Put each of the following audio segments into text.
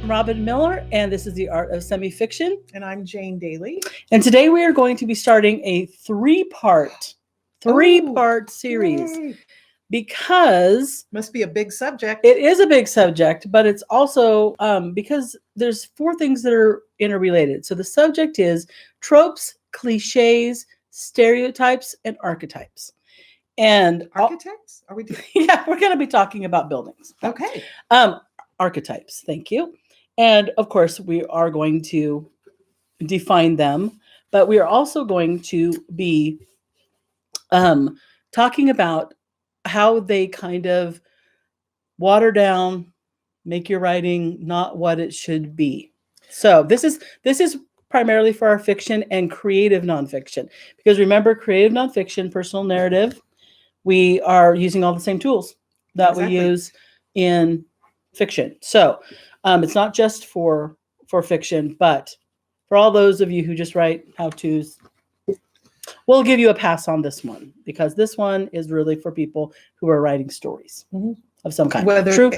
Robynne Miller, and this is The Art of Semi-Fiction. And I'm Jane Daly. And today we are going to be starting a three-part series. Yay. Because must be a big subject. It is a big subject, but it's also because there's 4 things that are interrelated. So the subject is tropes, cliches, stereotypes, and archetypes. And architects? Are we doing? Yeah, we're going to be talking about buildings. Okay. Archetypes. Thank you. And of course, we are going to define them, but we are also going to be talking about how they kind of water down, make your writing not what it should be. So this is primarily for our fiction and creative nonfiction, because remember, creative nonfiction, personal narrative, we are using all the same tools that we use in fiction. So it's not just for fiction, but for all those of you who just write how-tos, we'll give you a pass on this one, because this one is really for people who are writing stories of some kind, whether true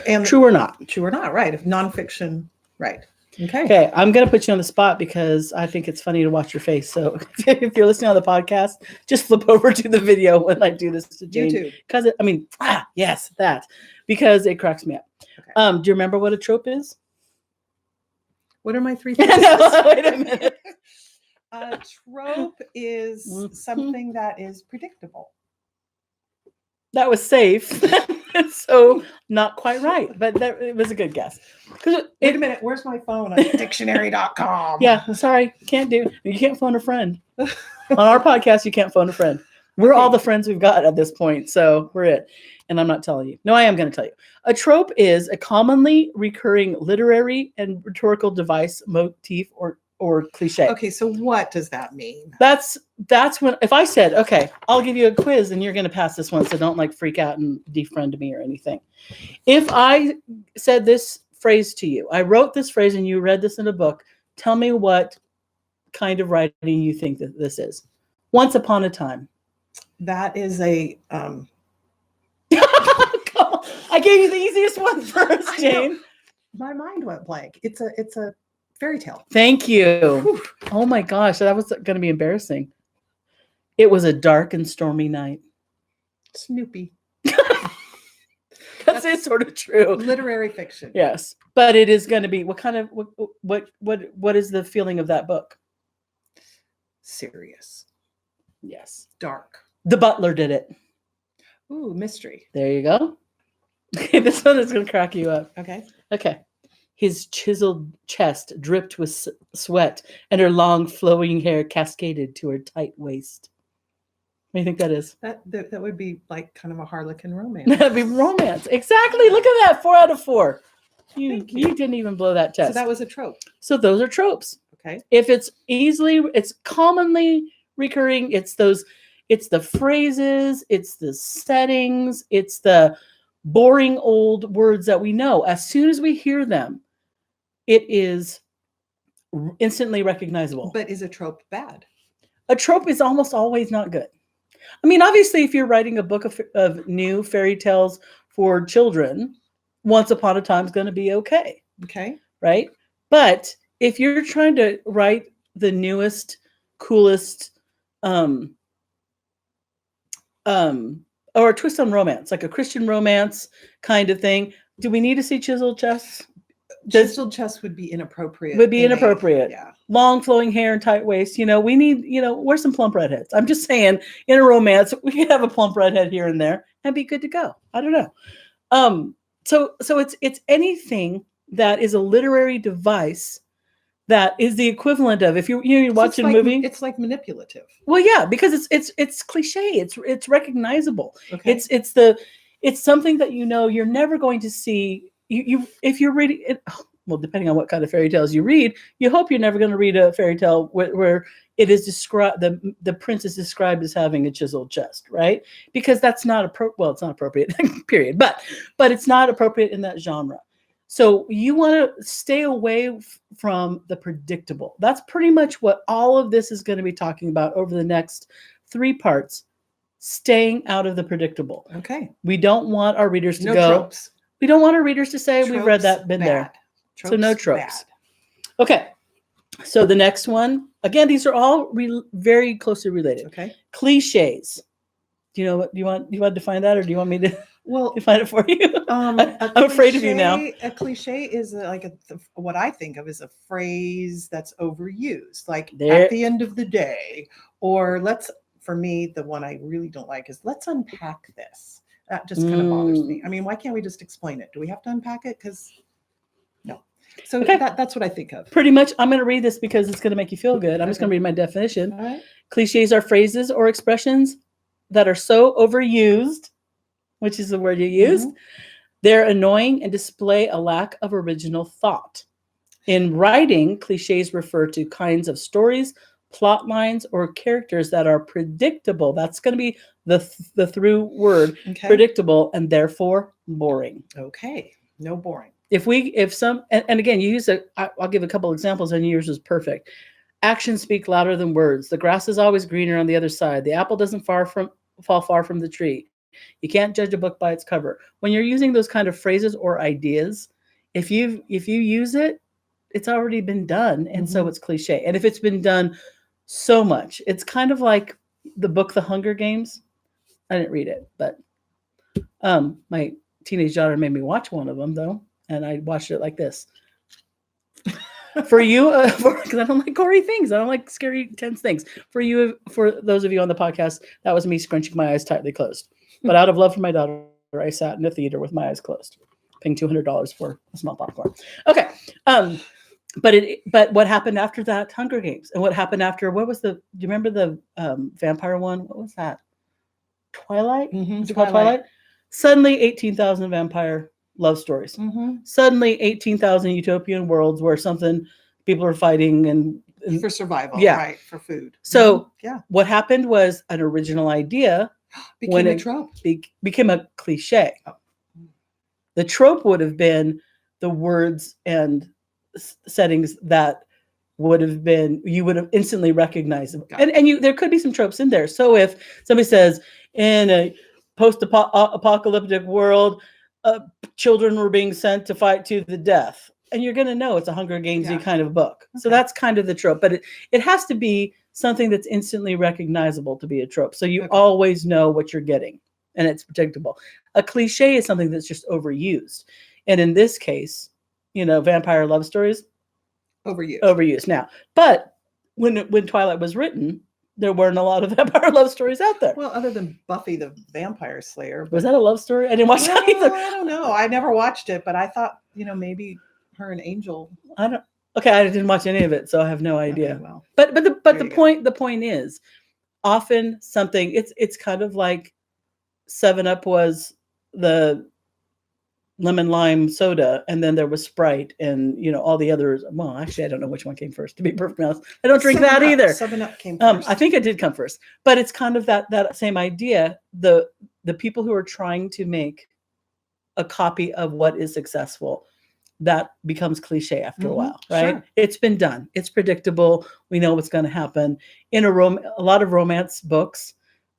or not. True or not, right? If nonfiction, right? Okay. I'm going to put you on the spot because I think it's funny to watch your face. So if you're listening on the podcast, just flip over to the video when I do this to Jane. YouTube. Because yes, that, because it cracks me up. Okay. Do you remember what a trope is? What are my 3 things? No, wait a minute. A trope is something that is predictable. That was safe. So not quite right, but it was a good guess. Wait a minute, where's my phone? Dictionary.com. Yeah, sorry, you can't phone a friend. On our podcast, you can't phone a friend. We're all the friends we've got at this point, so we're it. And I'm not telling you. No, I am going to tell you. A trope is a commonly recurring literary and rhetorical device, motif, or cliche. Okay, so what does that mean? That's when, if I said, okay, I'll give you a quiz and you're going to pass this one, so don't freak out and defriend me or anything. If I said this phrase to you, I wrote this phrase and you read this in a book, tell me what kind of writing you think that this is. Once upon a time. That is a I gave you the easiest one first, Jane. My mind went blank. It's a fairy tale. Thank you. Whew. Oh my gosh, that was going to be embarrassing. It was a dark and stormy night. Snoopy. That's sort of true. Literary fiction. Yes, but it is going to be what is the feeling of that book? Serious. Yes. Dark. The Butler did it. Ooh, mystery. There you go. Okay, this one is going to crack you up. Okay. His chiseled chest dripped with sweat, and her long flowing hair cascaded to her tight waist. What do you think that is? That would be like kind of a Harlequin romance. That'd be romance. Exactly. Look at that. 4 out of 4. You didn't even blow that test. So that was a trope. So those are tropes. Okay. If it's commonly recurring, it's the phrases, it's the settings, it's the boring old words that we know. As soon as we hear them, it is instantly recognizable. But is a trope bad? A trope is almost always not good. I mean, obviously, if you're writing a book of new fairy tales for children, Once Upon a Time is going to be okay. Okay. Right? But if you're trying to write the newest, coolest, or a twist on romance, like a Christian romance kind of thing, do we need to see chiseled chests? Chiseled chest would be inappropriate. Yeah. Long flowing hair and tight waist. We need, wear some plump redheads. I'm just saying, in a romance, we can have a plump redhead here and there and be good to go. I don't know. So it's anything that is a literary device that is the equivalent of, if you're watching a movie. It's like manipulative. Well, yeah, because it's cliche. It's recognizable. Okay. It's something that you're never going to see. If you're reading it, well, depending on what kind of fairy tales you read, you hope you're never going to read a fairy tale where it is described, the prince is described as having a chiseled chest, right? Because that's not it's not appropriate, period. But it's not appropriate in that genre. So you want to stay away from the predictable. That's pretty much what all of this is going to be talking about over the next 3 parts. staying out of the predictable. Okay. We don't want our readers to No go. tropes. We don't want our readers to say, we've read Tropes that, been bad. there. So no tropes. bad. Okay. So the next one, again, these are all very closely related. Okay. Clichés. Do you know what you want to define that, or do you want me to Well, define it for you? I'm I'm afraid of you now. A cliche is what I think of as a phrase that's overused, like There- at the end of the day, or for me, the one I really don't like is let's unpack this. That just kind of bothers me. I mean, why can't we just explain it? Do we have to unpack it? Because no. So Okay. that's what I think of. Pretty much, I'm going to read this because it's going to make you feel good. I'm just going to read my definition. All right. Clichés are phrases or expressions that are so overused, which is the word you used. They're annoying and display a lack of original thought. In writing, clichés refer to kinds of stories, plot lines, or characters that are predictable. That's going to be the through word, Okay. predictable, and therefore boring. Okay. No boring. And again, you use I'll give a couple examples, and yours is perfect. Actions speak louder than words. The grass is always greener on the other side. The apple doesn't fall far from the tree. You can't judge a book by its cover. When you're using those kind of phrases or ideas, if you use it, it's already been done, and so it's cliche. And if it's been done so much, it's kind of like the book The Hunger Games. I didn't read it, but my teenage daughter made me watch one of them, though, and I watched it like this. For you, because I don't like gory things. I don't like scary, tense things. For those of you on the podcast, that was me scrunching my eyes tightly closed. But out of love for my daughter, I sat in the theater with my eyes closed, paying $200 for a small popcorn. Okay. But what happened after that Hunger Games? And what happened after, do you remember the vampire one? What was that? Twilight? Was it called Twilight? Suddenly 18,000 vampire love stories. Suddenly 18,000 utopian worlds where people are fighting and For survival, Yeah. right? For food. So Yeah. what happened was an original idea Became a it trope. became a cliche. Oh. The trope would have been the words and settings that would have been, you would have instantly recognized them. Got it. And there could be some tropes in there. So if somebody says in a post-apocalyptic world, children were being sent to fight to the death, and you're going to know it's a Hunger Games-y kind of book. So that's kind of the trope, but it has to be something that's instantly recognizable to be a trope. So you always know what you're getting, and it's predictable. A cliche is something that's just overused. And in this case, vampire love stories, overused now. But when Twilight was written, there weren't a lot of vampire love stories out there. Well, other than Buffy the Vampire Slayer. Was that a love story? I didn't watch that either. I don't know. I never watched it, but I thought, maybe her and Angel. Okay, I didn't watch any of it, so I have no idea. Okay, well, but the point is, often something it's kind of like 7-Up was the lemon lime soda, and then there was Sprite, and all the others. Well, actually, I don't know which one came first. To be perfectly honest, I don't drink that either. 7-Up came first. I think it did come first, but it's kind of that same idea. The people who are trying to make a copy of what is successful, that becomes cliche after a while, right? Sure. It's been done. It's predictable. We know what's going to happen. In a lot of romance books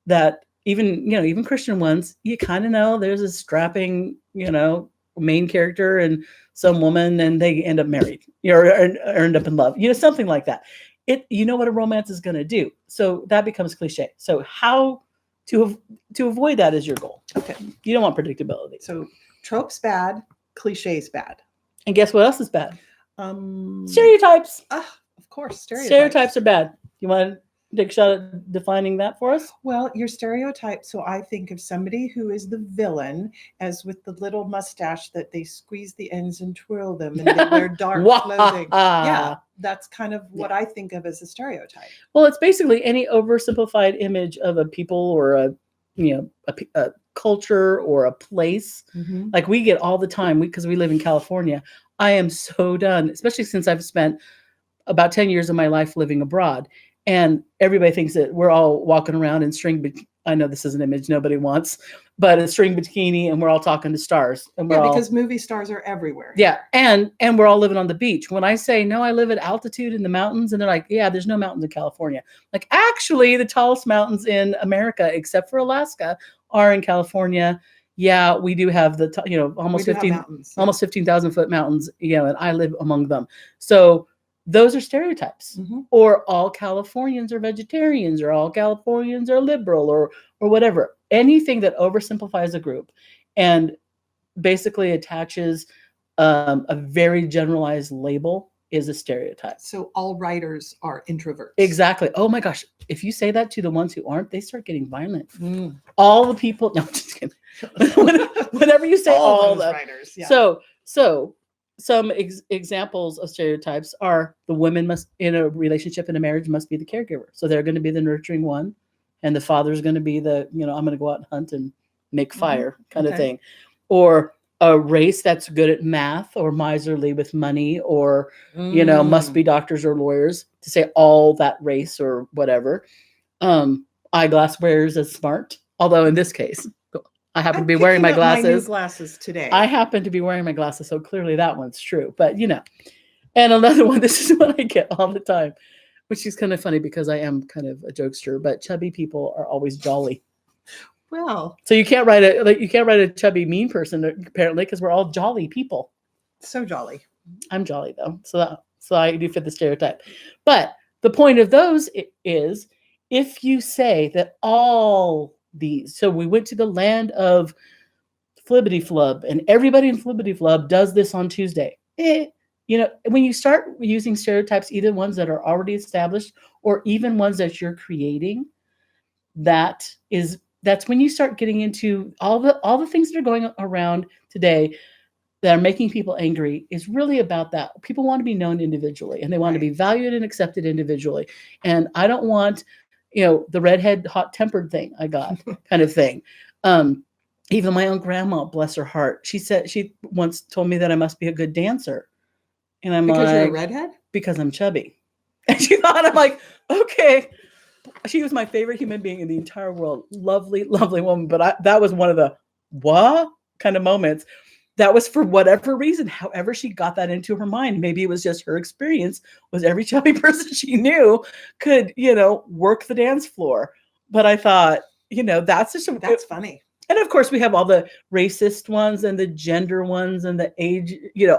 that even Christian ones, you kind of know there's a strapping, main character and some woman, and they end up married, or end up in love, something like that. What a romance is going to do. So that becomes cliche. So how to avoid that is your goal. Okay. You don't want predictability. So tropes bad, cliches bad. And guess what else is bad? Stereotypes. Of course, Stereotypes are bad. You want to take a shot at defining that for us? Well, your stereotype. So I think of somebody who is the villain, as with the little mustache that they squeeze the ends and twirl them, and they wear dark clothing. Yeah, that's kind of what I think of as a stereotype. Well, it's basically any oversimplified image of a people or a culture or a place. Like we get all the time, because we live in California. I am so done, especially since I've spent about 10 years of my life living abroad, and everybody thinks that we're all walking around in string I know this is an image nobody wants, but a string bikini and we're all talking to stars. And we're because movie stars are everywhere. Yeah. And we're all living on the beach. When I say, no, I live at altitude in the mountains, and they're like, yeah, there's no mountains in California. Like, actually, the tallest mountains in America, except for Alaska, are in California. Yeah, we do have the, almost 15,000 foot mountains, and I live among them. So those are stereotypes. Or all Californians are vegetarians, or all Californians are liberal, or whatever. Anything that oversimplifies a group and basically attaches a very generalized label is a stereotype. So all writers are introverts. Exactly. Oh my gosh. If you say that to the ones who aren't, they start getting violent. All the people, no, I'm just kidding. Whenever you say all the writers. Yeah. So some examples of stereotypes are the women must, in a relationship, in a marriage, must be the caregiver. So they're going to be the nurturing one, and the father's going to be the, I'm going to go out and hunt and make fire kind of thing. Or a race that's good at math, or miserly with money, or, must be doctors or lawyers, to say all that race or whatever. Eyeglass wearers as smart. Although in this case, I happen to be wearing my glasses. My new glasses today. I happen to be wearing my glasses, so clearly that one's true. But and another one, this is what I get all the time, which is kind of funny because I am kind of a jokester. But chubby people are always jolly. Well, so you can't write a chubby mean person, apparently, because we're all jolly people. So jolly. I'm jolly though, so I do fit the stereotype. But the point of those is, if you say that all these, so we went to the land of Flibbity Flub, and everybody in Flibbity Flub does this on Tuesday. When you start using stereotypes, either ones that are already established or even ones that you're creating, that's when you start getting into all the things that are going around today that are making people angry. Is really about that. People want to be known individually, and they want to be valued and accepted individually. And I don't want, the redhead hot-tempered thing I got kind of thing. Even my own grandma, bless her heart, she once told me that I must be a good dancer. And I'm because like, you're a redhead? Because I'm chubby. And she thought, I'm like, okay. She was my favorite human being in the entire world. Lovely, lovely woman. But that was one of the what kind of moments. That was for whatever reason. However she got that into her mind. Maybe it was just her experience, was every chubby person she knew could, work the dance floor. But I thought, that's funny. And of course, we have all the racist ones and the gender ones and the age,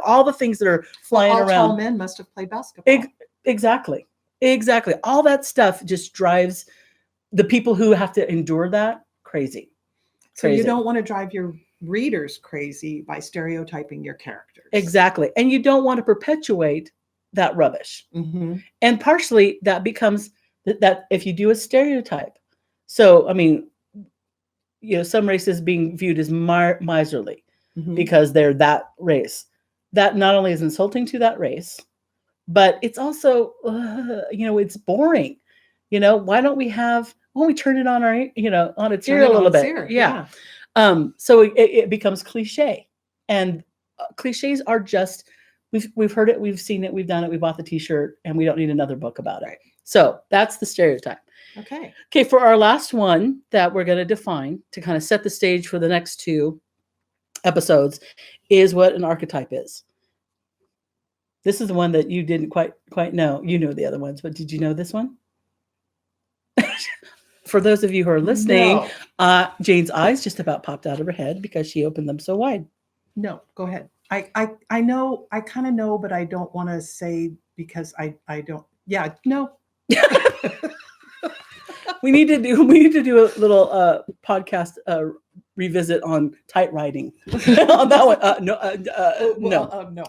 all the things that are flying around. All tall men must have played basketball. Exactly. All that stuff just drives the people who have to endure that crazy. So you don't want to drive your readers crazy by stereotyping your characters. Exactly. And you don't want to perpetuate that rubbish. And partially that becomes that if you do a stereotype. So, some races being viewed as miserly because they're that race. That not only is insulting to that race, but it's also, it's boring. Why don't we turn it on our, on its ear a little bit? Yeah. So it becomes cliche, and cliches are just, we've heard it, we've seen it, we've done it, we bought the t-shirt, and we don't need another book about it. So that's the stereotype. Okay. For our last one that we're going to define to kind of set the stage for the next two episodes is what an archetype is. This is the one that you didn't quite know. You know the other ones, but did you know this one? For those of you who are listening, Jane's eyes just about popped out of her head because she opened them so wide. No, go ahead. I know, I kind of know, but I don't want to say because I don't. Yeah, no. We need to do a little podcast revisit on tight writing on that one. No.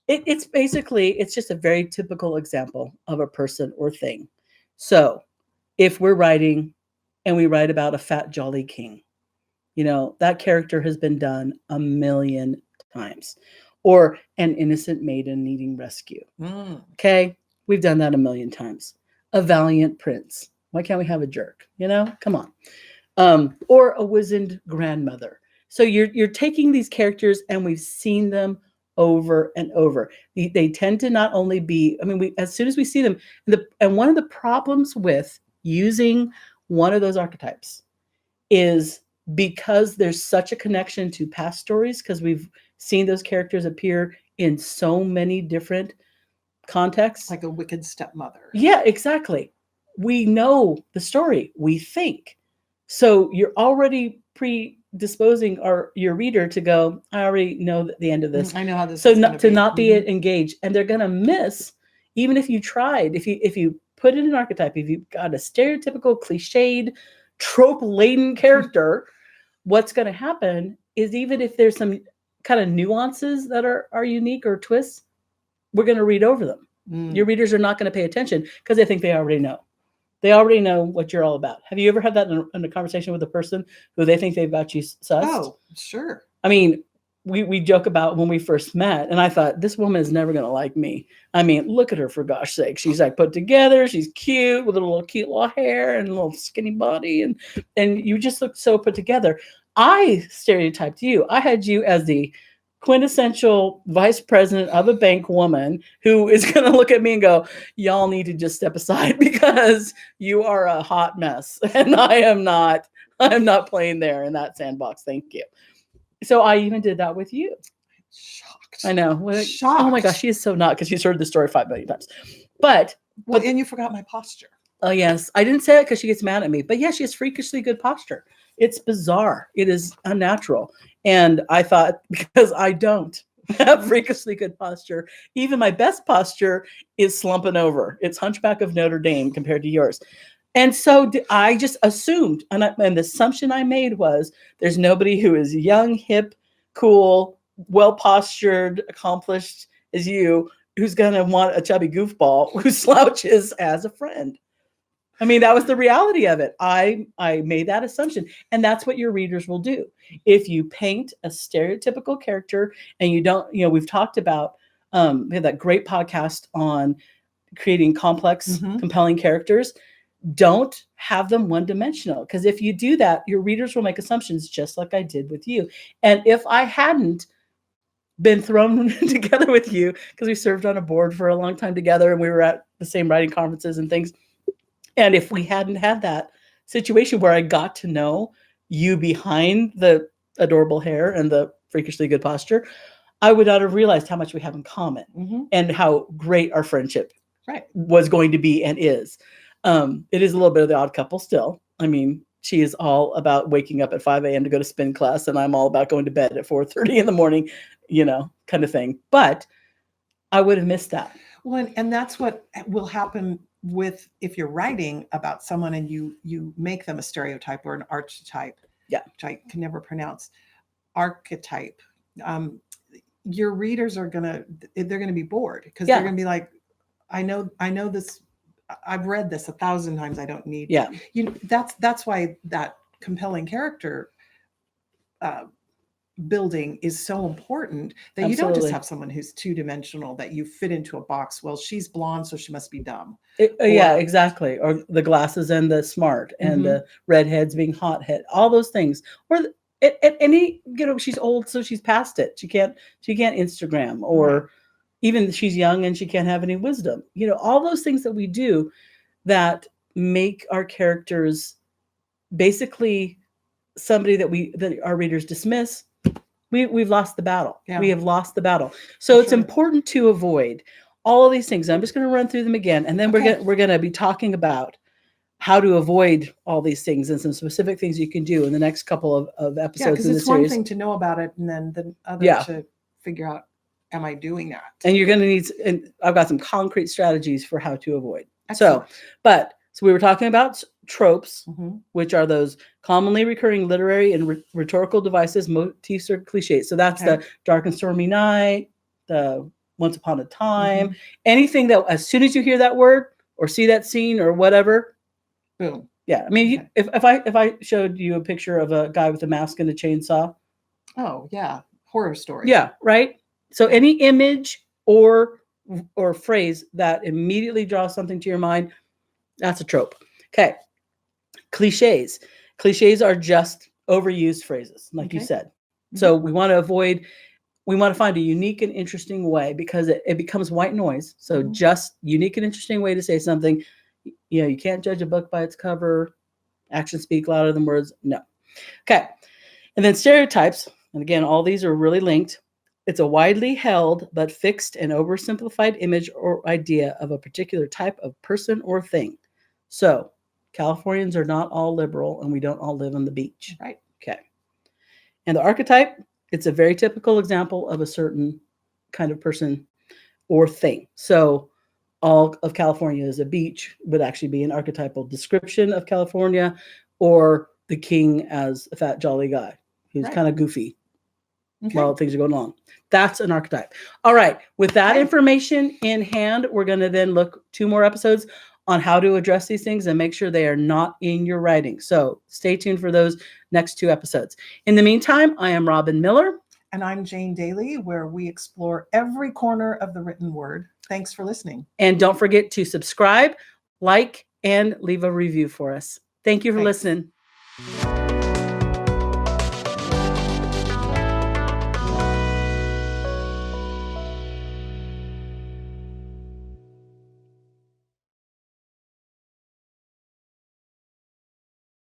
It's basically, it's just a very typical example of a person or thing. So if we're writing and we write about a fat, jolly king, that character has been done a million times. Or an innocent maiden needing rescue. Okay. We've done that a million times. A valiant prince. Why can't we have a jerk? Come on. Or a wizened grandmother. So you're taking these characters and we've seen them over and over. They tend to not only be, as soon as we see them, and one of the problems with using one of those archetypes is because there's such a connection to past stories, because we've seen those characters appear in so many different contexts. Like a wicked stepmother. Yeah, exactly. We know the story, we think. So you're already predisposing your reader to go, I already know the end of this. I know how this So is not be. be engaged. And they're going to miss, even if you tried, if you put it in archetype, if you've got a stereotypical, cliched, trope-laden character, what's going to happen is, even if there's some kind of nuances that are unique or twists, we're going to read over them. Your readers are not going to pay attention because they think they already know. They already know what you're all about. Have you ever had that in a conversation with a person who they think they've got you sussed? Oh, sure. I mean, we joke about when we first met, and I thought, this woman is never going to like me. I mean, look at her, for gosh sake. She's like put together. She's cute with a little cute little hair and a little skinny body. And you just look so put together. I stereotyped you. I had you as the quintessential vice president of a bank woman who is going to look at me and go, y'all need to just step aside because you are a hot mess. And I'm not playing there in that sandbox. Thank you. So I even did that with you. Shocked. I know. Shocked. Oh my gosh, she is so not, because she's heard the story 5 million times. But and you forgot my posture. Oh yes, I didn't say it because she gets mad at me. But yeah, she has freakishly good posture. It's bizarre. It is unnatural. And I thought, because I don't have freakishly good posture, even my best posture is slumping over. It's Hunchback of Notre Dame compared to yours. And so I just assumed, and the assumption I made was, there's nobody who is young, hip, cool, well-postured, accomplished as you, who's going to want a chubby goofball who slouches as a friend. I mean, that was the reality of it. I made that assumption. And that's what your readers will do. If you paint a stereotypical character and you don't, we've talked about, we have that great podcast on creating complex, compelling characters. Don't have them one-dimensional, because if you do that, your readers will make assumptions, just like I did with you. And if I hadn't been thrown together with you, because we served on a board for a long time together and we were at the same writing conferences and things, and if we hadn't had that situation where I got to know you behind the adorable hair and the freakishly good posture, I would not have realized how much we have in common and how great our friendship was going to be and is. It is a little bit of the odd couple still. I mean, she is all about waking up at 5 a.m. to go to spin class, and I'm all about going to bed at 4:30 in the morning, kind of thing. But I would have missed that. Well, and that's what will happen if you're writing about someone and you make them a stereotype or an archetype, which I can never pronounce, archetype. Your readers they're gonna be bored, because they're gonna be like, I know this. I've read this 1,000 times. I don't need. That's why that compelling character building is so important, that you don't just have someone who's two-dimensional, that you fit into a box. Well, she's blonde, so she must be dumb. Yeah, exactly. Or the glasses and the smart and the redheads being hothead, all those things. Or any, she's old, so she's past it. She can't Instagram, or even she's young and she can't have any wisdom. All those things that we do that make our characters basically somebody that our readers dismiss. We've lost the battle. We have lost the battle. So it's important to avoid all of these things. I'm just going to run through them again, and then we're going to be talking about how to avoid all these things and some specific things you can do in the next couple of episodes in the series. Because it's one thing to know about it, and then the other to figure out, am I doing that? And you're going to need, and I've got some concrete strategies for how to avoid. Excellent. So we were talking about tropes, which are those commonly recurring literary and rhetorical devices, motifs, or cliches. So that's the dark and stormy night, the once upon a time, anything that as soon as you hear that word or see that scene or whatever, boom. Yeah. I mean, if I showed you a picture of a guy with a mask and a chainsaw. Oh yeah. Horror story. Yeah. Right. So any image or phrase that immediately draws something to your mind, that's a trope. Okay. Cliches. Cliches are just overused phrases, like you said. So we want to find a unique and interesting way, because it becomes white noise. So just unique and interesting way to say something. You can't judge a book by its cover. Actions speak louder than words. No. Okay. And then stereotypes, and again, all these are really linked. It's a widely held but fixed and oversimplified image or idea of a particular type of person or thing. So Californians are not all liberal, and we don't all live on the beach. Right. Okay. And the archetype, it's a very typical example of a certain kind of person or thing. So all of California is a beach would actually be an archetypal description of California, or the king as a fat, jolly guy who's Right. kind of goofy Okay. while things are going along. That's an archetype. All right. With that Okay. information in hand, we're going to then look 2 more episodes on how to address these things and make sure they are not in your writing. So stay tuned for those next 2 episodes. In the meantime, I am Robynne Miller. And I'm Jane Daly, where we explore every corner of the written word. Thanks for listening. And don't forget to subscribe, like, and leave a review for us. Thank you for Thanks. listening.